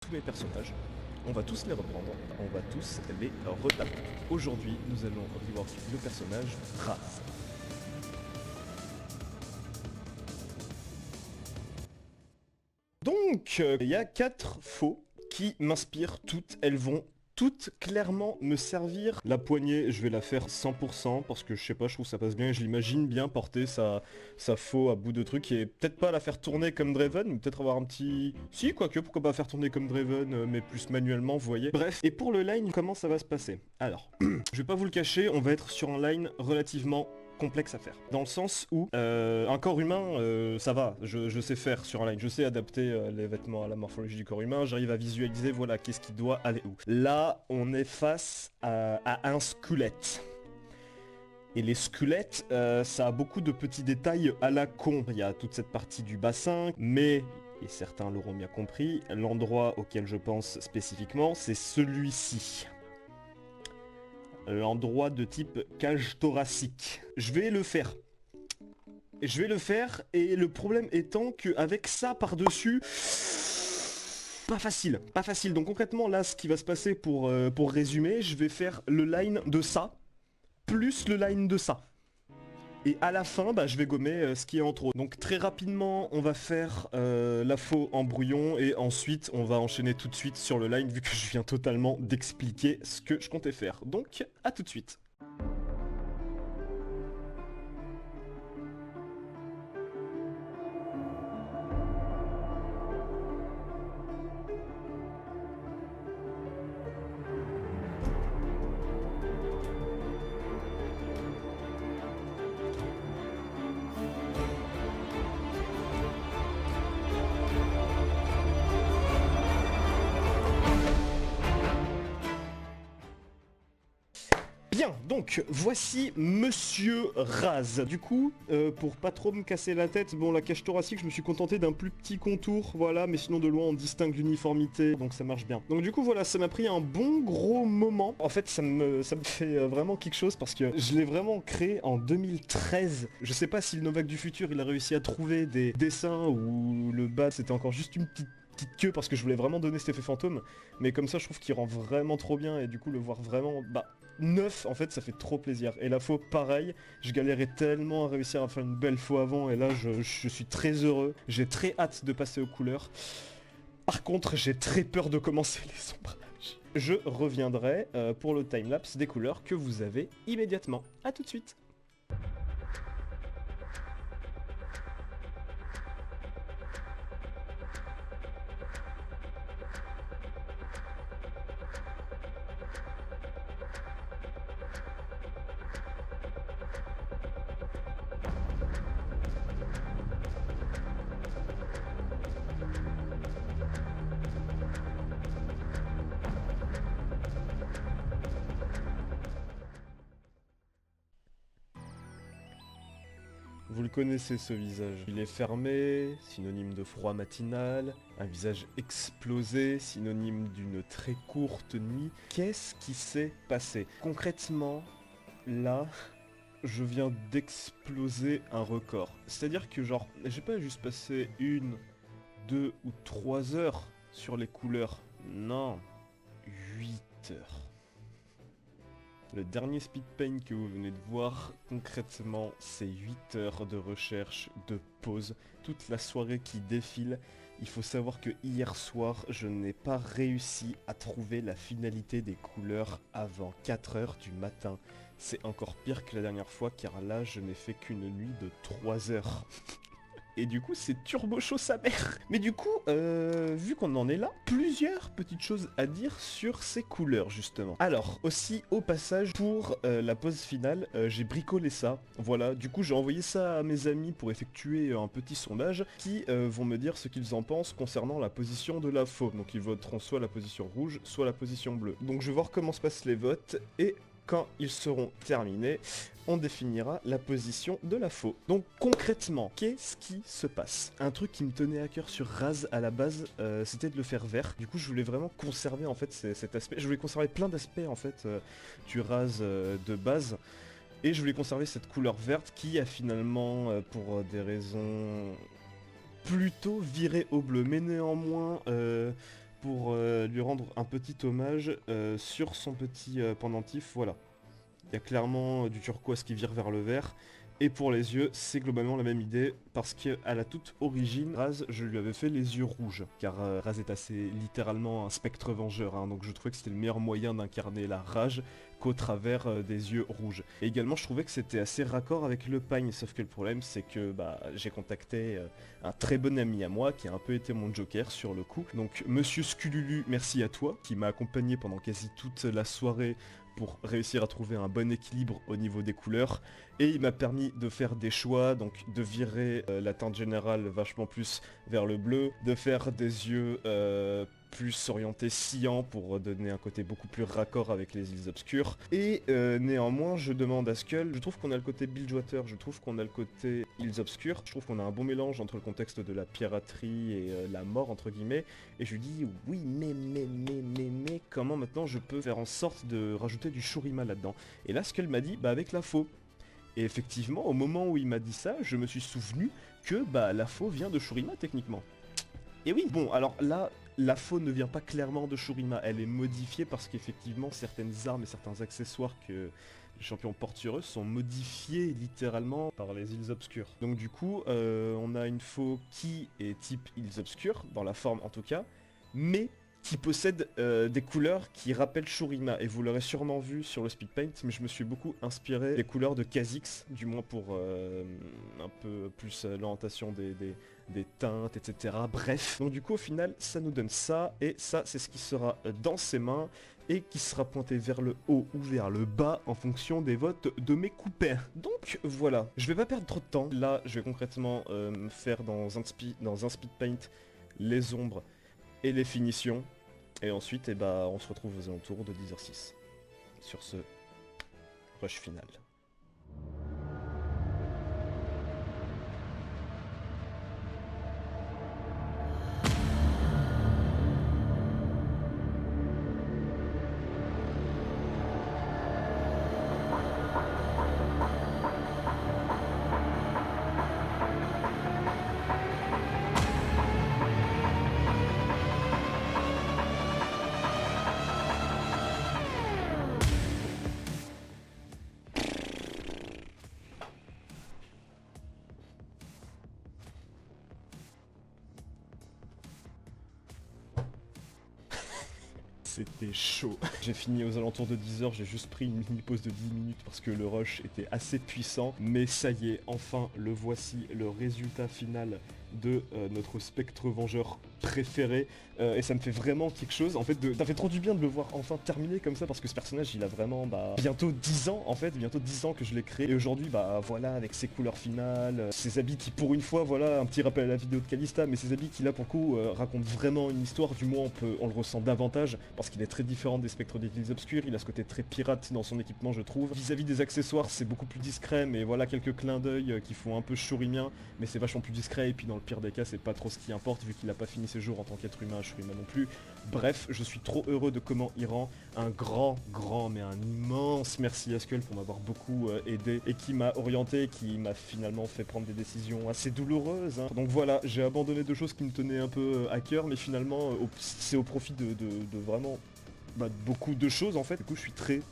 tous mes personnages. On va tous les reprendre, on va tous les retaper. Aujourd'hui, nous allons rework le personnage Raz. Donc, il y a 4 faux qui m'inspirent toutes. Elles vont toutes clairement me servir. La poignée, je vais la faire 100% parce que je sais pas, je trouve que ça passe bien. Je l'imagine bien porter sa faux à bout de truc et peut-être pas la faire tourner comme Draven, mais peut-être avoir un petit... Si, quoique, pourquoi pas faire tourner comme Draven, mais plus manuellement, vous voyez. Bref, et pour le line, comment ça va se passer? Alors, je vais pas vous le cacher, on va être sur un line relativement complexe à faire. Dans le sens où un corps humain, ça va, je sais faire sur un line, je sais adapter les vêtements à la morphologie du corps humain, j'arrive à visualiser, voilà, qu'est-ce qui doit aller où. Là, on est face à un squelette. Et les squelettes, ça a beaucoup de petits détails à la con. Il y a toute cette partie du bassin, mais, et certains l'auront bien compris, l'endroit auquel je pense spécifiquement, c'est celui-ci. L'endroit de type cage thoracique. Je vais le faire. Et le problème étant qu'avec ça par-dessus, pas facile. Donc concrètement là, ce qui va se passer pour résumer, je vais faire le line de ça, plus le line de ça. Et à la fin, bah, je vais gommer ce qui est en trop. Donc très rapidement, on va faire la faux en brouillon et ensuite on va enchaîner tout de suite sur le line vu que je viens totalement d'expliquer ce que je comptais faire. Donc à tout de suite. Bien, donc voici Monsieur Raz. Du coup, pour pas trop me casser la tête, bon la cage thoracique, je me suis contenté d'un plus petit contour, voilà, mais sinon de loin on distingue l'uniformité, donc ça marche bien. Donc du coup voilà, ça m'a pris un bon gros moment. En fait, ça me fait vraiment quelque chose parce que je l'ai vraiment créé en 2013. Je sais pas si le Novak du futur, il a réussi à trouver des dessins où le bas c'était encore juste une petite queue parce que je voulais vraiment donner cet effet fantôme, mais comme ça je trouve qu'il rend vraiment trop bien et du coup le voir vraiment neuf, en fait ça fait trop plaisir. Et la faux pareil, je galérais tellement à réussir à faire une belle faux avant et là je suis très heureux, j'ai très hâte de passer aux couleurs. Par contre j'ai très peur de commencer les ombrages. Je reviendrai pour le timelapse des couleurs que vous avez immédiatement. A tout de suite. Vous le connaissez ce visage. Il est fermé, synonyme de froid matinal, un visage explosé, synonyme d'une très courte nuit. Qu'est-ce qui s'est passé? Concrètement, là, je viens d'exploser un record. C'est-à-dire que genre, j'ai pas juste passé 1, 2 ou 3 heures sur les couleurs. Non, 8 heures. Le dernier speed paint que vous venez de voir, concrètement, c'est 8 heures de recherche, de pause, toute la soirée qui défile. Il faut savoir que hier soir, je n'ai pas réussi à trouver la finalité des couleurs avant 4 heures du matin. C'est encore pire que la dernière fois, car là, je n'ai fait qu'une nuit de 3 heures. Et du coup, c'est turbo chaud sa mère. Mais du coup, vu qu'on en est là, plusieurs petites choses à dire sur ces couleurs, justement. Alors, aussi, au passage, pour la pause finale, j'ai bricolé ça. Voilà, du coup, j'ai envoyé ça à mes amis pour effectuer un petit sondage qui vont me dire ce qu'ils en pensent concernant la position de la faux. Donc, ils voteront soit la position rouge, soit la position bleue. Donc, je vais voir comment se passent les votes et... quand ils seront terminés, on définira la position de la faux. Donc concrètement, qu'est-ce qui se passe? Un truc qui me tenait à cœur sur Raz à la base, c'était de le faire vert. Du coup, je voulais vraiment conserver en fait cet aspect. Je voulais conserver plein d'aspects en fait du Raz de base. Et je voulais conserver cette couleur verte qui a finalement, pour des raisons plutôt viré au bleu. Mais néanmoins, pour lui rendre un petit hommage sur son petit pendentif, voilà. Il y a clairement du turquoise qui vire vers le vert. Et pour les yeux, c'est globalement la même idée, parce qu'à la toute origine, Raz, je lui avais fait les yeux rouges, car Raz est assez littéralement un spectre vengeur, hein, donc je trouvais que c'était le meilleur moyen d'incarner la rage qu'au travers des yeux rouges. Et également, je trouvais que c'était assez raccord avec le pagne, sauf que le problème, c'est que j'ai contacté un très bon ami à moi, qui a un peu été mon joker sur le coup. Donc, Monsieur Scululu, merci à toi, qui m'a accompagné pendant quasi toute la soirée, pour réussir à trouver un bon équilibre au niveau des couleurs, et il m'a permis de faire des choix, donc de virer la teinte générale vachement plus vers le bleu, de faire des yeux plus orientés cyan pour donner un côté beaucoup plus raccord avec les îles obscures, et néanmoins je demande à Skull, je trouve qu'on a le côté Bilgewater, je trouve qu'on a le côté îles obscures, je trouve qu'on a un bon mélange entre le contexte de la piraterie et la mort entre guillemets, et je lui dis oui mais comment maintenant je peux faire en sorte de rajouter du Shurima là-dedans. Et là Skull m'a dit avec la faux. Et effectivement au moment où il m'a dit ça, je me suis souvenu que la faux vient de Shurima techniquement. Et oui, bon alors là, la faux ne vient pas clairement de Shurima, elle est modifiée parce qu'effectivement certaines armes et certains accessoires que les champions portent sur eux sont modifiés littéralement par les îles obscures. Donc du coup, on a une faux qui est type îles obscures, dans la forme en tout cas, mais qui possède des couleurs qui rappellent Shurima, et vous l'aurez sûrement vu sur le speed paint, mais je me suis beaucoup inspiré des couleurs de Kha'Zix, du moins pour un peu plus l'orientation des teintes, etc. Bref, donc du coup au final ça nous donne ça, et ça c'est ce qui sera dans ses mains, et qui sera pointé vers le haut ou vers le bas en fonction des votes de mes coupés. Donc voilà, je vais pas perdre trop de temps, là je vais concrètement faire dans un speed paint les ombres et les finitions, et ensuite on se retrouve aux alentours de 10h06 sur ce rush final. C'était chaud. J'ai fini aux alentours de 10h, j'ai juste pris une mini pause de 10 minutes parce que le rush était assez puissant. Mais ça y est, enfin le voici, le résultat final de notre spectre vengeur préféré. Et ça me fait vraiment quelque chose. En fait, ça fait trop du bien de le voir enfin terminé comme ça, parce que ce personnage il a vraiment bientôt 10 ans en fait, bientôt 10 ans que je l'ai créé. Et aujourd'hui voilà, avec ses couleurs finales, ses habits qui pour une fois, voilà, un petit rappel à la vidéo de Kalista, mais ses habits qui là pour le coup racontent vraiment une histoire, du moins on le ressent davantage, parce qu'il est très différent des spectres des îles obscures, il a ce côté très pirate dans son équipement je trouve. Vis-à-vis des accessoires c'est beaucoup plus discret, mais voilà quelques clins d'œil qui font un peu shurimien, mais c'est vachement plus discret, et puis dans le pire des cas c'est pas trop ce qui importe vu qu'il a pas fini ses jours en tant qu'être humain, Shurima non plus. Bref, je suis trop heureux de comment il rend. Un grand mais un immense merci à Skull pour m'avoir beaucoup aidé et qui m'a orienté, qui m'a finalement fait prendre des décisions assez douloureuses, hein. Donc voilà, j'ai abandonné deux choses qui me tenaient un peu à cœur, mais finalement c'est au profit de vraiment beaucoup de choses en fait. Du coup je suis très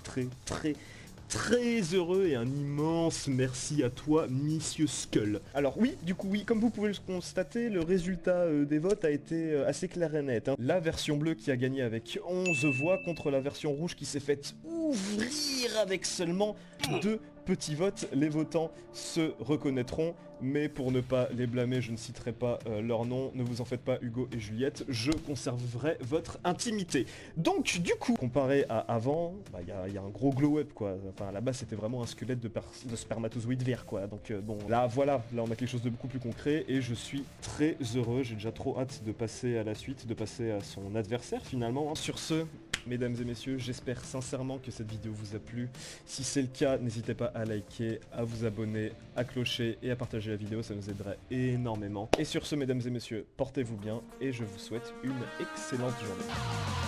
heureux, et un immense merci à toi, Monsieur Skull. Alors oui, du coup oui, comme vous pouvez le constater, le résultat des votes a été assez clair et net, hein. La version bleue qui a gagné avec 11 voix contre la version rouge qui s'est faite ouvrir avec seulement 2 petits votes. Les votants se reconnaîtront, mais pour ne pas les blâmer, je ne citerai pas leur nom. Ne vous en faites pas, Hugo et Juliette, je conserverai votre intimité. Donc du coup, comparé à avant, y a un gros glow up quoi. Enfin là-bas c'était vraiment un squelette de spermatozoïde vert quoi. Donc bon, là voilà, là on a quelque chose de beaucoup plus concret, et je suis très heureux. J'ai déjà trop hâte de passer à la suite, de passer à son adversaire finalement, hein. Sur ce, mesdames et messieurs, j'espère sincèrement que cette vidéo vous a plu. Si c'est le cas, n'hésitez pas à liker, à vous abonner, à clocher et à partager la vidéo, ça nous aiderait énormément. Et sur ce, mesdames et messieurs, portez-vous bien et je vous souhaite une excellente journée.